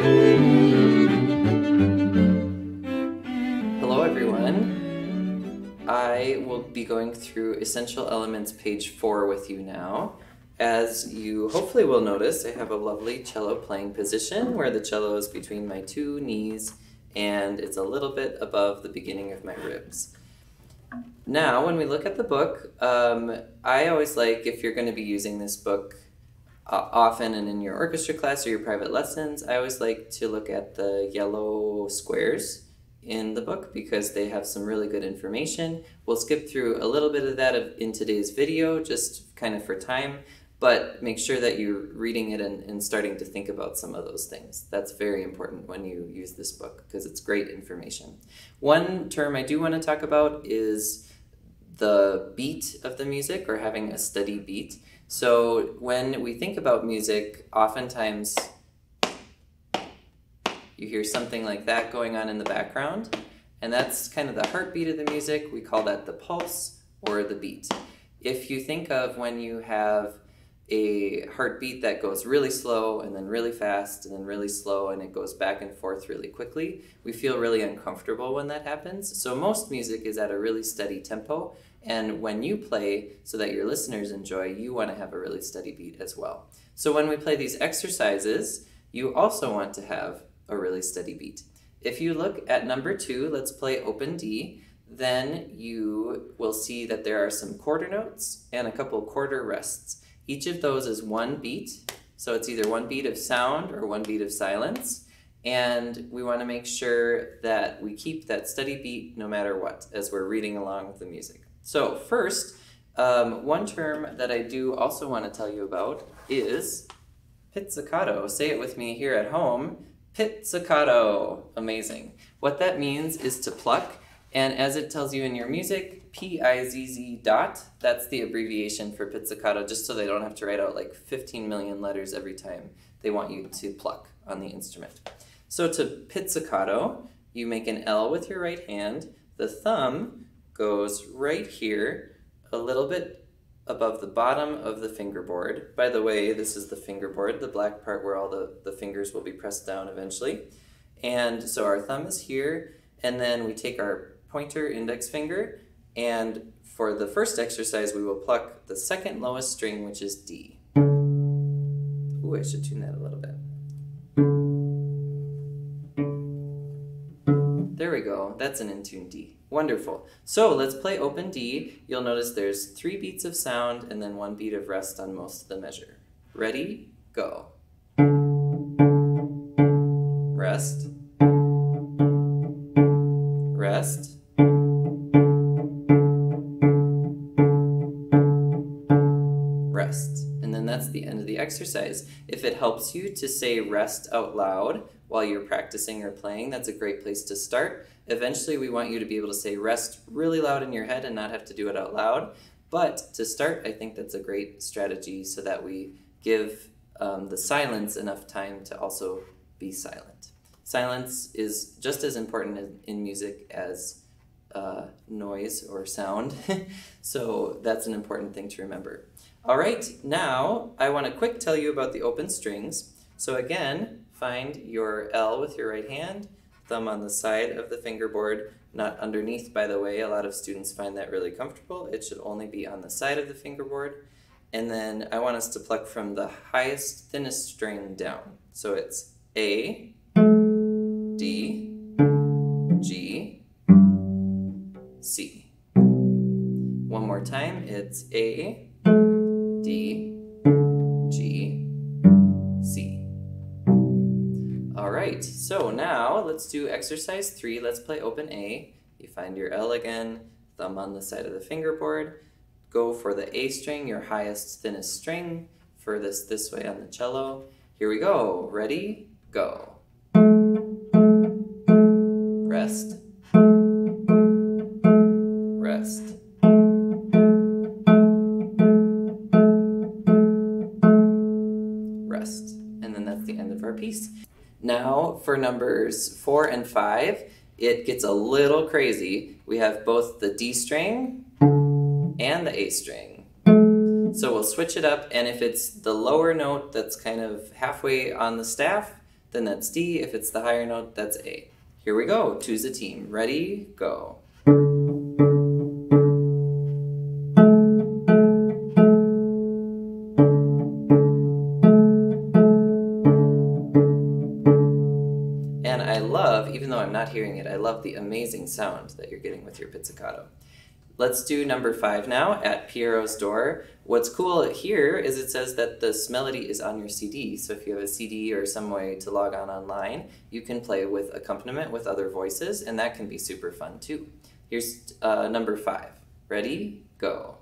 Hello everyone. I will be going through Essential Elements page 4 with you now. As you hopefully will notice, I have a lovely cello playing position where the cello is between my two knees and it's a little bit above the beginning of my ribs. Now, when we look at the book, I always like, if you're going to be using this book often and in your orchestra class or your private lessons, I always like to look at the yellow squares in the book because they have some really good information. We'll skip through a little bit of that in today's video, just kind of for time, but make sure that you're reading it and starting to think about some of those things. That's very important when you use this book because it's great information. One term I do want to talk about is the beat of the music, or having a steady beat. So when we think about music, oftentimes you hear something like that going on in the background, and that's kind of the heartbeat of the music. We call that the pulse or the beat. If you think of when you have a heartbeat that goes really slow and then really fast and then really slow and it goes back and forth really quickly, we feel really uncomfortable when that happens. So most music is at a really steady tempo, and when you play so that your listeners enjoy, you want to have a really steady beat as well. So when we play these exercises, you also want to have a really steady beat. If you look at number 2, let's play open D, then you will see that there are some quarter notes and a couple quarter rests. Each of those is one beat, so it's either one beat of sound or one beat of silence, and we want to make sure that we keep that steady beat no matter what as we're reading along with the music. So first, one term that I do also want to tell you about is pizzicato. Say it with me here at home. Pizzicato. Amazing. What that means is to pluck, and as it tells you in your music, P-I-Z-Z dot, that's the abbreviation for pizzicato, just so they don't have to write out like 15 million letters every time they want you to pluck on the instrument. So to pizzicato, you make an L with your right hand. The thumb goes right here, a little bit above the bottom of the fingerboard. By the way, this is the fingerboard, the black part where all the fingers will be pressed down eventually. And so our thumb is here, and then we take our pointer index finger, and for the first exercise we will pluck the second lowest string, which is D. Ooh, I should tune that a little bit. There we go, that's an in-tune D. Wonderful. So let's play open D. You'll notice there's 3 beats of sound and then 1 beat of rest on most of the measure. Ready? Go. Rest. Rest. Rest. And then that's the end of the exercise. If it helps you to say rest out loud while you're practicing or playing, that's a great place to start. Eventually we want you to be able to say rest really loud in your head and not have to do it out loud. But to start, I think that's a great strategy so that we give the silence enough time to also be silent. Silence is just as important in music as noise or sound, so that's an important thing to remember. All right, now I want to quick tell you about the open strings. So again, find your L with your right hand, thumb on the side of the fingerboard, not underneath, by the way. A lot of students find that really comfortable. It should only be on the side of the fingerboard. And then I want us to pluck from the highest, thinnest string down. So it's A, D, G, C. One more time, it's A, D, G, C. All right, so now let's do exercise 3. Let's play open A. You find your L again, thumb on the side of the fingerboard. Go for the A string, your highest, thinnest string, furthest this way on the cello. Here we go. Ready? Go. Rest. Rest. Rest. And then that's the end of our piece. Now for numbers 4 and 5, it gets a little crazy. We have both the D string and the A string. So we'll switch it up, and if it's the lower note that's kind of halfway on the staff, then that's D. If it's the higher note, that's A. Here we go. Two's a team. Ready? Go. And I love, even though I'm not hearing it, I love the amazing sound that you're getting with your pizzicato. Let's do number 5 now, At Piero's Door. What's cool here is it says that this melody is on your CD, so if you have a CD or some way to log on online, you can play with accompaniment with other voices, and that can be super fun too. Here's number 5. Ready? Go.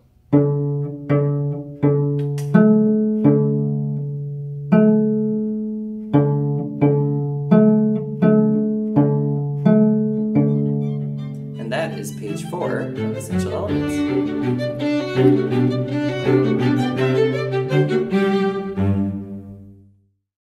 And that is page 4 of Essential Elements.